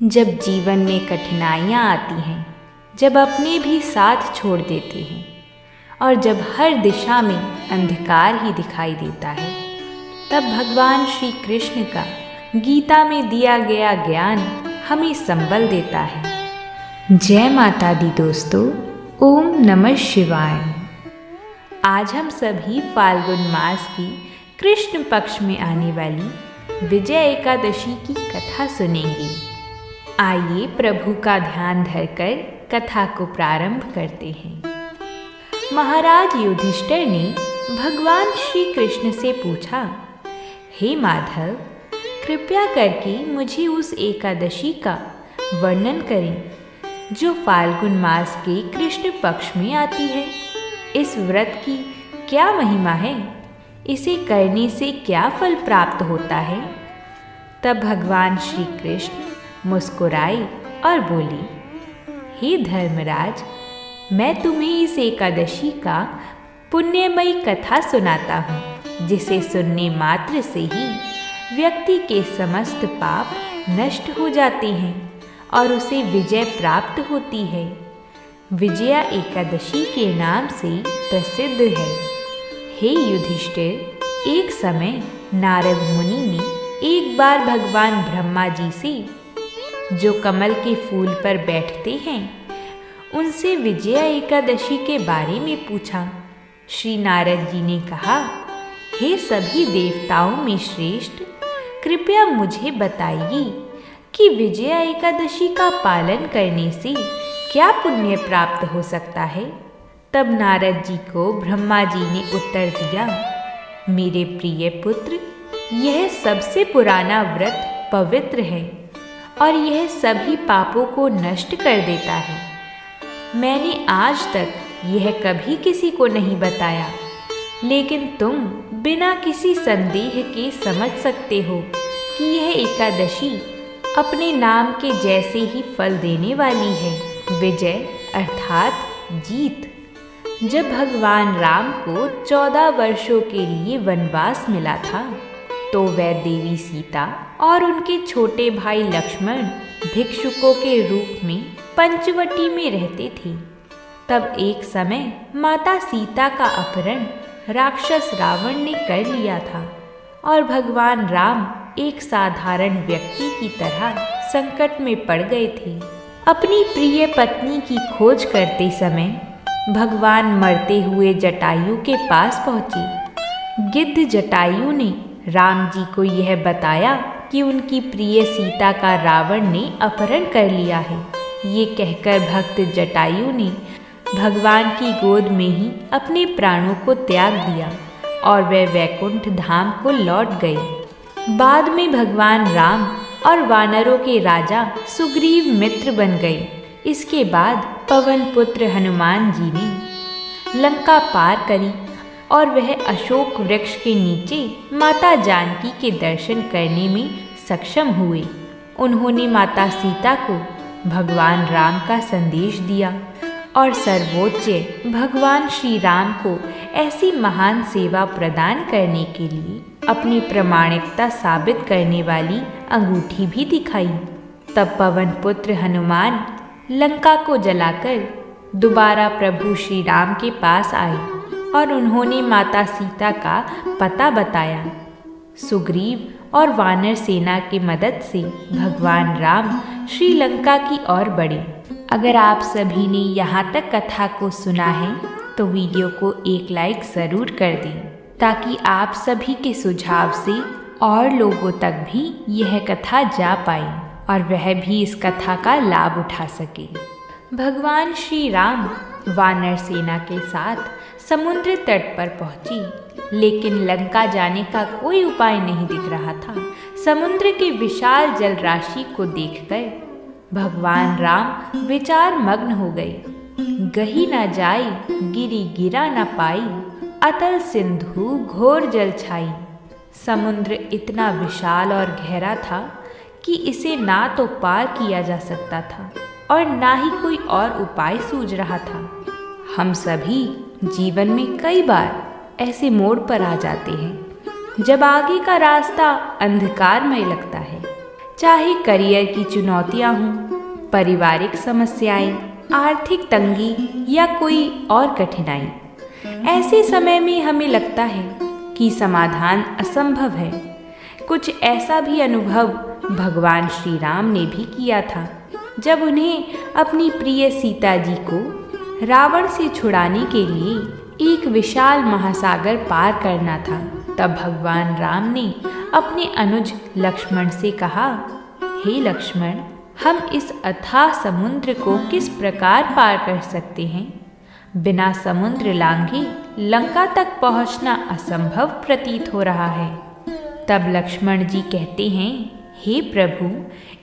जब जीवन में कठिनाइयाँ आती हैं, जब अपने भी साथ छोड़ देते हैं और जब हर दिशा में अंधकार ही दिखाई देता है, तब भगवान श्री कृष्ण का गीता में दिया गया ज्ञान हमें संबल देता है। जय माता दी दोस्तों, ओम नमः शिवाय। आज हम सभी फाल्गुन मास की कृष्ण पक्ष में आने वाली विजय एकादशी की कथा सुनेंगे। आइए प्रभु का ध्यान धरकर कथा को प्रारंभ करते हैं। महाराज युधिष्ठिर ने भगवान श्री कृष्ण से पूछा, हे माधव, कृपया करके मुझे उस एकादशी का वर्णन करें जो फाल्गुन मास के कृष्ण पक्ष में आती है। इस व्रत की क्या महिमा है? इसे करने से क्या फल प्राप्त होता है? तब भगवान श्री कृष्ण मुस्कुराए और बोले, हे धर्मराज, मैं तुम्हें इस एकादशी का पुण्यमयी कथा सुनाता हूँ, जिसे सुनने मात्र से ही व्यक्ति के समस्त पाप नष्ट हो जाते हैं और उसे विजय प्राप्त होती है। विजया एकादशी के नाम से प्रसिद्ध है। हे युधिष्ठिर, एक समय नारद मुनि ने एक बार भगवान ब्रह्मा जी से, जो कमल के फूल पर बैठते हैं, उनसे विजया एकादशी के बारे में पूछा। श्री नारद जी ने कहा, हे सभी देवताओं में श्रेष्ठ, कृपया मुझे बताइए कि विजया एकादशी का पालन करने से क्या पुण्य प्राप्त हो सकता है? तब नारद जी को ब्रह्मा जी ने उत्तर दिया, मेरे प्रिय पुत्र, यह सबसे पुराना व्रत पवित्र है और यह सभी पापों को नष्ट कर देता है। मैंने आज तक यह कभी किसी को नहीं बताया, लेकिन तुम बिना किसी संदेह के समझ सकते हो कि यह एकादशी अपने नाम के जैसे ही फल देने वाली है, विजय अर्थात जीत। जब भगवान राम को 14 वर्षों के लिए वनवास मिला था, तो वह देवी सीता और उनके छोटे भाई लक्ष्मण भिक्षुकों के रूप में पंचवटी में रहते थे। तब एक समय माता सीता का अपहरण राक्षस रावण ने कर लिया था और भगवान राम एक साधारण व्यक्ति की तरह संकट में पड़ गए थे। अपनी प्रिय पत्नी की खोज करते समय भगवान मरते हुए जटायु के पास पहुंचे। गिद्ध जटायु ने राम जी को यह बताया कि उनकी प्रिय सीता का रावण ने अपहरण कर लिया है। ये कहकर भक्त जटायु ने भगवान की गोद में ही अपने प्राणों को त्याग दिया और वे वैकुंठ धाम को लौट गए। बाद में भगवान राम और वानरों के राजा सुग्रीव मित्र बन गए। इसके बाद पवन पुत्र हनुमान जी ने लंका पार करी और वह अशोक वृक्ष के नीचे माता जानकी के दर्शन करने में सक्षम हुए। उन्होंने माता सीता को भगवान राम का संदेश दिया और सर्वोच्च भगवान श्री राम को ऐसी महान सेवा प्रदान करने के लिए अपनी प्रामाणिकता साबित करने वाली अंगूठी भी दिखाई। तब पवन पुत्र हनुमान लंका को जलाकर दोबारा प्रभु श्री राम के पास आए और उन्होंने माता सीता का पता बताया। सुग्रीव और वानर सेना की मदद से भगवान राम श्रीलंका की ओर बढ़े। अगर आप सभी ने यहाँ तक कथा को सुना है तो वीडियो को एक लाइक ज़रूर कर दें, ताकि आप सभी के सुझाव से और लोगों तक भी यह कथा जा पाए और वह भी इस कथा का लाभ उठा सके। भगवान श्री राम वानर सेना के साथ समुद्र तट पर पहुंची, लेकिन लंका जाने का कोई उपाय नहीं दिख रहा था। समुद्र के विशाल जल राशि को देखकर भगवान राम विचार मग्न हो गए। गही न जाई, गिरी गिरा न पाई, अतल सिंधु घोर जल छाई। समुद्र इतना विशाल और गहरा था कि इसे ना तो पार किया जा सकता था और ना ही कोई और उपाय सूझ रहा था। हम सभी जीवन में कई बार ऐसे मोड़ पर आ जाते हैं जब आगे का रास्ता अंधकारमय लगता है, चाहे करियर की चुनौतियां हों, पारिवारिक समस्याएं, आर्थिक तंगी या कोई और कठिनाई। ऐसे समय में हमें लगता है कि समाधान असंभव है। कुछ ऐसा भी अनुभव भगवान श्री राम ने भी किया था। जब उन्हें अपनी प्रिय सीता जी को रावण से छुड़ाने के लिए एक विशाल महासागर पार करना था, तब भगवान राम ने अपने अनुज लक्ष्मण से कहा, हे लक्ष्मण, हम इस अथाह समुद्र को किस प्रकार पार कर सकते हैं? बिना समुद्र लांघे लंका तक पहुंचना असंभव प्रतीत हो रहा है। तब लक्ष्मण जी कहते हैं, हे प्रभु,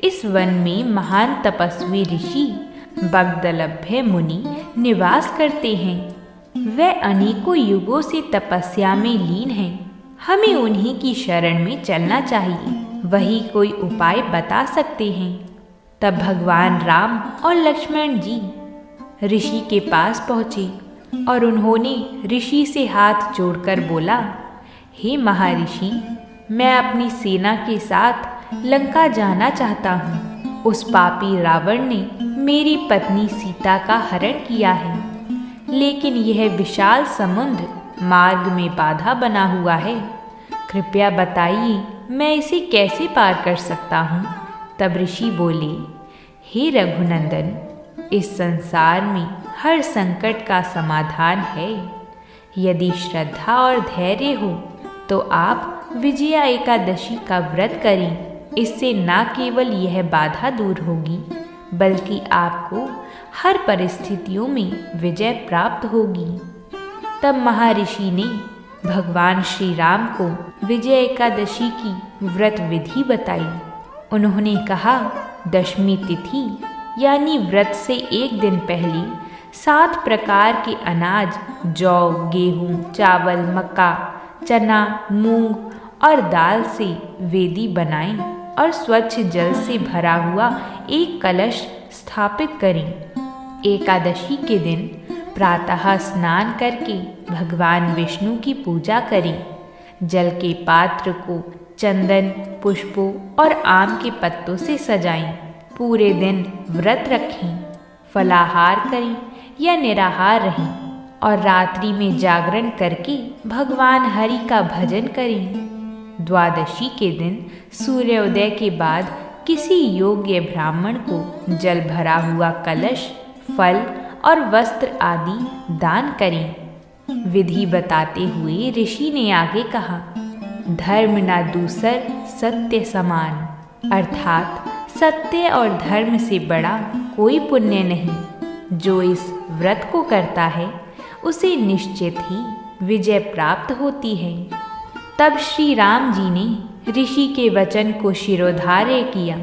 इस वन में महान तपस्वी ऋषि बगदलभ्य मुनि निवास करते हैं। वे अनेकों युगों से तपस्या में लीन हैं। हमें उन्हीं की शरण में चलना चाहिए। वही कोई उपाय बता सकते हैं। तब भगवान राम और लक्ष्मण जी ऋषि के पास पहुँचे और उन्होंने ऋषि से हाथ जोड़कर बोला, हे महर्षि, मैं अपनी सेना के साथ लंका जाना चाहता हूँ। उस पापी रावण ने मेरी पत्नी सीता का हरण किया है, लेकिन यह विशाल समुद्र मार्ग में बाधा बना हुआ है। कृपया बताइए, मैं इसे कैसे पार कर सकता हूँ? तब ऋषि बोले, हे रघुनंदन, इस संसार में हर संकट का समाधान है। यदि श्रद्धा और धैर्य हो तो आप विजया एकादशी का व्रत करें। इससे न केवल यह बाधा दूर होगी, बल्कि आपको हर परिस्थितियों में विजय प्राप्त होगी। तब महर्षि ने भगवान श्री राम को विजय एकादशी की व्रत विधि बताई। उन्होंने कहा, दशमी तिथि यानी व्रत से एक दिन पहले 7 प्रकार के अनाज जौ, गेहूँ, चावल, मक्का, चना, मूंग और दाल से वेदी बनाएं और स्वच्छ जल से भरा हुआ एक कलश स्थापित करें। एकादशी के दिन प्रातः स्नान करके भगवान विष्णु की पूजा करें। जल के पात्र को चंदन, पुष्पों और आम के पत्तों से सजाएं। पूरे दिन व्रत रखें, फलाहार करें या निराहार रहें और रात्रि में जागरण करके भगवान हरि का भजन करें। द्वादशी के दिन सूर्योदय के बाद किसी योग्य ब्राह्मण को जल भरा हुआ कलश, फल और वस्त्र आदि दान करें। विधि बताते हुए ऋषि ने आगे कहा, धर्म ना दूसर सत्य समान, अर्थात सत्य और धर्म से बड़ा कोई पुण्य नहीं। जो इस व्रत को करता है उसे निश्चित ही विजय प्राप्त होती है। तब श्री राम जी ने ऋषि के वचन को शिरोधार्य किया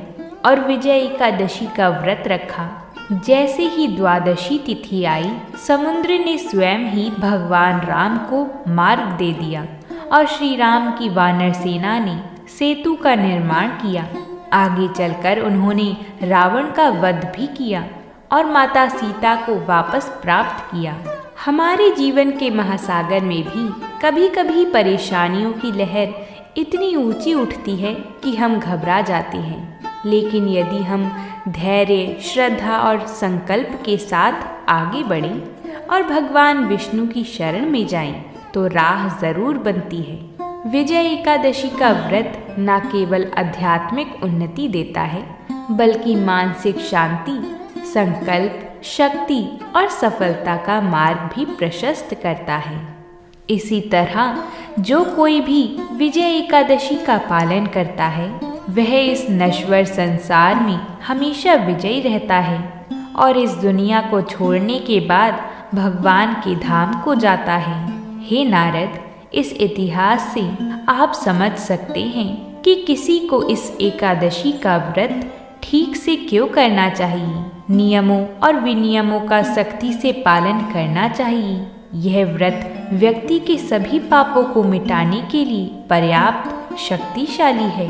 और विजय एकादशी का व्रत रखा। जैसे ही द्वादशी तिथि आई, समुद्र ने स्वयं ही भगवान राम को मार्ग दे दिया और श्री राम की वानर सेना ने सेतु का निर्माण किया। आगे चलकर उन्होंने रावण का वध भी किया और माता सीता को वापस प्राप्त किया। हमारे जीवन के महासागर में भी कभी कभी परेशानियों की लहर इतनी ऊंची उठती है कि हम घबरा जाते हैं, लेकिन यदि हम धैर्य, श्रद्धा और संकल्प के साथ आगे बढ़ें और भगवान विष्णु की शरण में जाएं, तो राह जरूर बनती है। विजय एकादशी का व्रत न केवल आध्यात्मिक उन्नति देता है, बल्कि मानसिक शांति, संकल्प, शक्ति और सफलता का मार्ग भी प्रशस्त करता है। इसी तरह जो कोई भी विजय एकादशी का पालन करता है, वह इस नश्वर संसार में हमेशा विजयी रहता है और इस दुनिया को छोड़ने के बाद भगवान के धाम को जाता है। हे नारद, इस इतिहास से आप समझ सकते हैं कि किसी को इस एकादशी का व्रत ठीक से क्यों करना चाहिए। नियमों और विनियमों का सख्ती से पालन करना चाहिए। यह व्रत व्यक्ति के सभी पापों को मिटाने के लिए पर्याप्त शक्तिशाली है।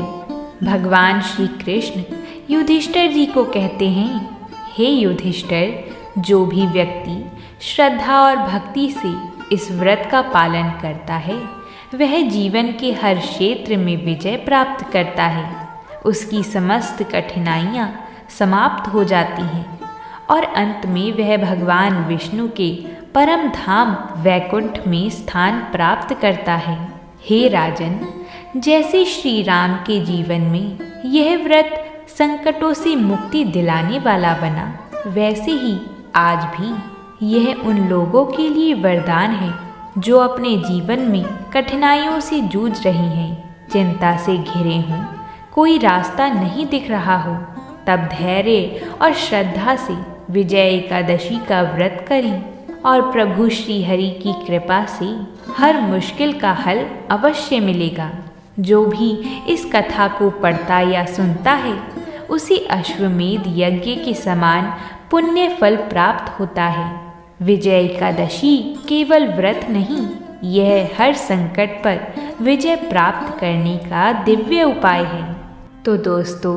भगवान श्री कृष्ण युधिष्ठिर जी को कहते हैं, हे युधिष्ठिर, जो भी व्यक्ति श्रद्धा और भक्ति से इस व्रत का पालन करता है, वह जीवन के हर क्षेत्र में विजय प्राप्त करता है। उसकी समस्त कठिनाइयाँ समाप्त हो जाती हैं और अंत में वह भगवान विष्णु के परम धाम वैकुंठ में स्थान प्राप्त करता है। हे राजन, जैसे श्री राम के जीवन में यह व्रत संकटों से मुक्ति दिलाने वाला बना, वैसे ही आज भी यह उन लोगों के लिए वरदान है जो अपने जीवन में कठिनाइयों से जूझ रही हैं, चिंता से घिरे हों, कोई रास्ता नहीं दिख रहा हो, तब धैर्य और श्रद्धा से विजय एकादशी का व्रत करें और प्रभु श्री हरि की कृपा से हर मुश्किल का हल अवश्य मिलेगा। जो भी इस कथा को पढ़ता या सुनता है उसे अश्वमेध यज्ञ के समान पुण्य फल प्राप्त होता है। विजय एकादशी केवल व्रत नहीं, यह हर संकट पर विजय प्राप्त करने का दिव्य उपाय है। तो दोस्तों,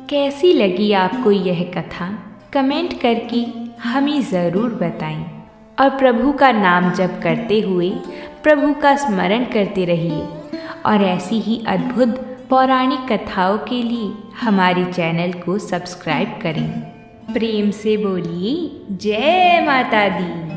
कैसी लगी आपको यह कथा? कमेंट करके हमें ज़रूर बताएं और प्रभु का नाम जप करते हुए प्रभु का स्मरण करते रहिए और ऐसी ही अद्भुत पौराणिक कथाओं के लिए हमारे चैनल को सब्सक्राइब करें। प्रेम से बोलिए जय माता दी।